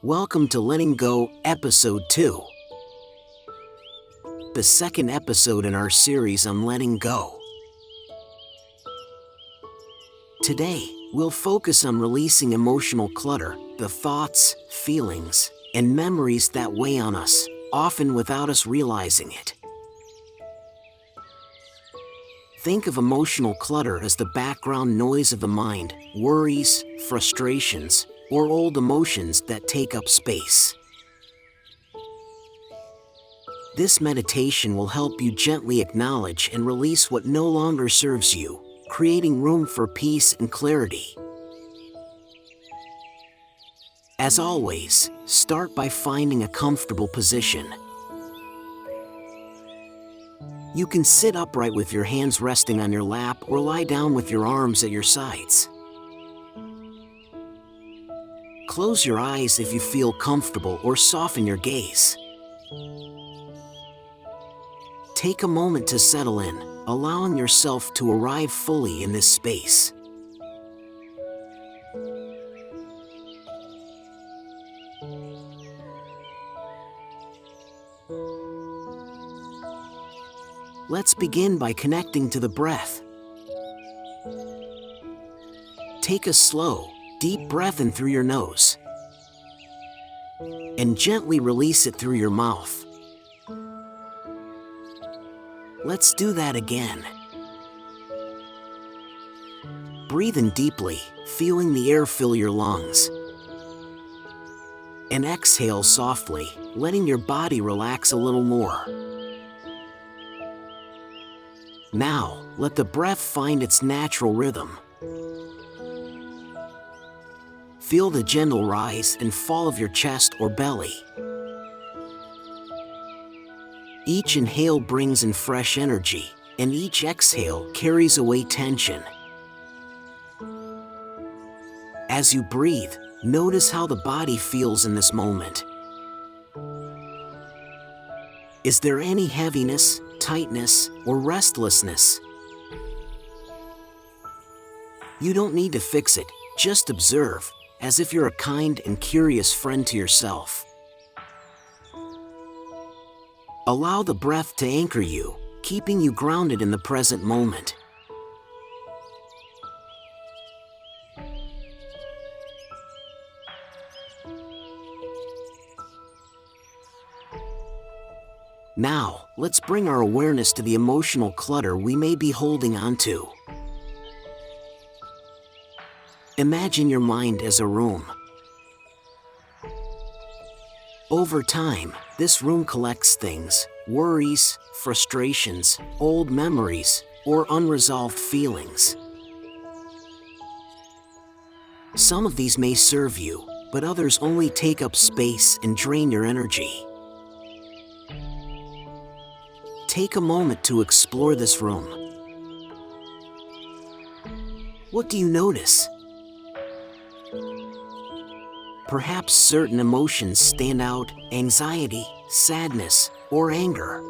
Welcome to Letting Go, Episode 2. The second episode in our series on letting go. Today, we'll focus on releasing emotional clutter, the thoughts, feelings, and memories that weigh on us, often without us realizing it. Think of emotional clutter as the background noise of the mind, worries, frustrations, or old emotions that take up space. This meditation will help you gently acknowledge and release what no longer serves you, creating room for peace and clarity. As always, start by finding a comfortable position. You can sit upright with your hands resting on your lap or lie down with your arms at your sides. Close your eyes if you feel comfortable or soften your gaze. Take a moment to settle in, allowing yourself to arrive fully in this space. Let's begin by connecting to the breath. Take a slow, deep breath in through your nose and gently release it through your mouth. Let's do that again. Breathe in deeply, feeling the air fill your lungs. And exhale softly, letting your body relax a little more. Now, let the breath find its natural rhythm. Feel the gentle rise and fall of your chest or belly. Each inhale brings in fresh energy, and each exhale carries away tension. As you breathe, notice how the body feels in this moment. Is there any heaviness, tightness, or restlessness? You don't need to fix it, just observe, as if you're a kind and curious friend to yourself. Allow the breath to anchor you, keeping you grounded in the present moment. Now, let's bring our awareness to the emotional clutter we may be holding onto. Imagine your mind as a room. Over time, this room collects things, worries, frustrations, old memories, or unresolved feelings. Some of these may serve you, but others only take up space and drain your energy. Take a moment to explore this room. What do you notice? Perhaps certain emotions stand out: anxiety, sadness, or anger.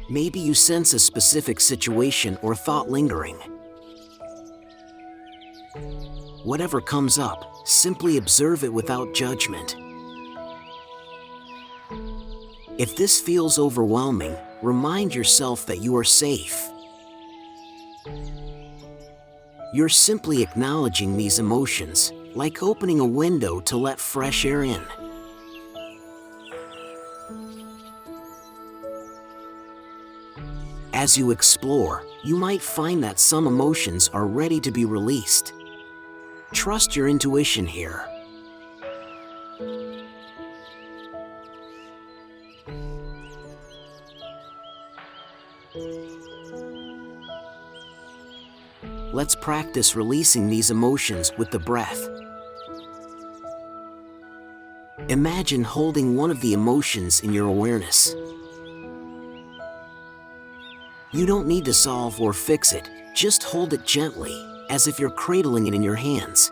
Maybe you sense a specific situation or thought lingering. Whatever comes up, simply observe it without judgment. If this feels overwhelming, remind yourself that you are safe. You're simply acknowledging these emotions, like opening a window to let fresh air in. As you explore, you might find that some emotions are ready to be released. Trust your intuition here. Let's practice releasing these emotions with the breath. Imagine holding one of the emotions in your awareness. You don't need to solve or fix it, just hold it gently, as if you're cradling it in your hands.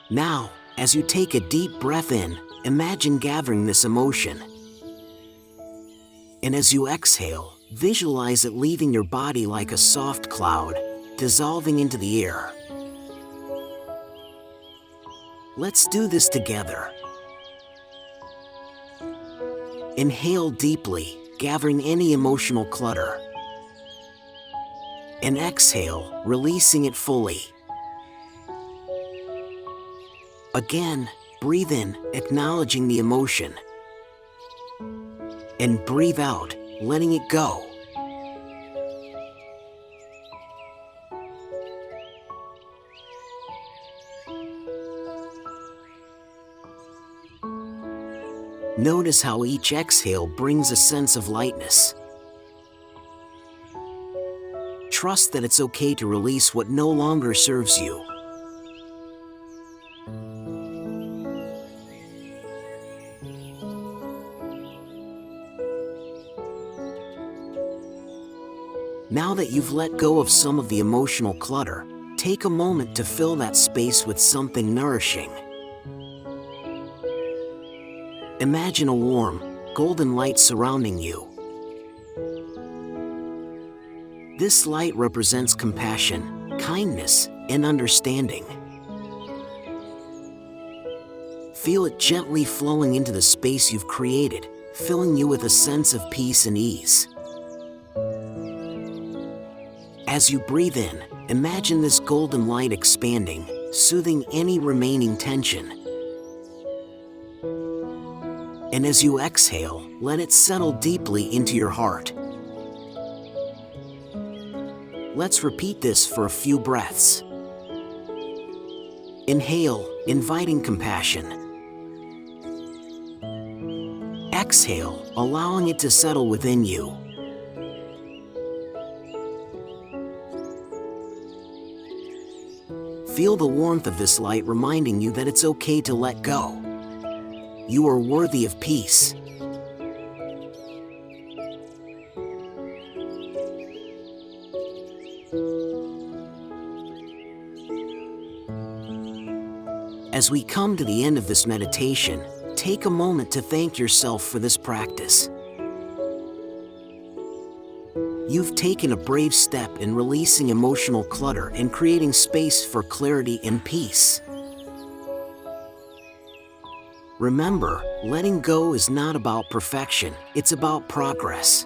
Now, as you take a deep breath in, imagine gathering this emotion. And as you exhale, visualize it leaving your body like a soft cloud, dissolving into the air. Let's do this together. Inhale deeply, gathering any emotional clutter. And exhale, releasing it fully. Again, breathe in, acknowledging the emotion. And breathe out, letting it go. Notice how each exhale brings a sense of lightness. Trust that it's okay to release what no longer serves you. Now that you've let go of some of the emotional clutter, take a moment to fill that space with something nourishing. Imagine a warm, golden light surrounding you. This light represents compassion, kindness, and understanding. Feel it gently flowing into the space you've created, filling you with a sense of peace and ease. As you breathe in, imagine this golden light expanding, soothing any remaining tension. And as you exhale, let it settle deeply into your heart. Let's repeat this for a few breaths. Inhale, inviting compassion. Exhale, allowing it to settle within you. Feel the warmth of this light reminding you that it's okay to let go. You are worthy of peace. As we come to the end of this meditation, take a moment to thank yourself for this practice. You've taken a brave step in releasing emotional clutter and creating space for clarity and peace. Remember, letting go is not about perfection, it's about progress.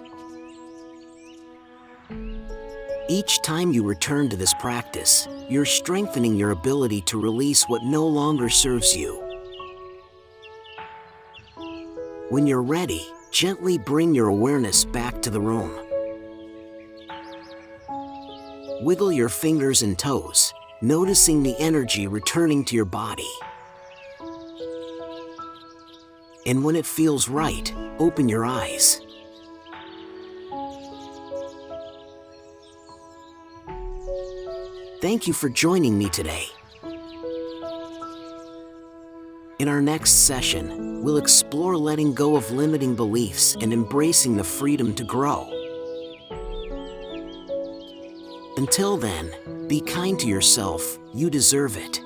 Each time you return to this practice, you're strengthening your ability to release what no longer serves you. When you're ready, gently bring your awareness back to the room. Wiggle your fingers and toes, noticing the energy returning to your body. And when it feels right, open your eyes. Thank you for joining me today. In our next session, we'll explore letting go of limiting beliefs and embracing the freedom to grow. Until then, be kind to yourself, you deserve it.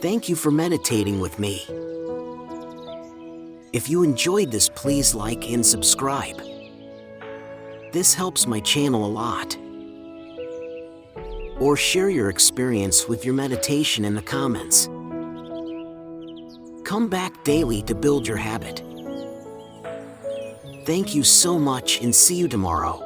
Thank you for meditating with me. If you enjoyed this, please like and subscribe. This helps my channel a lot. Or share your experience with your meditation in the comments. Come back daily to build your habit. Thank you so much and see you tomorrow.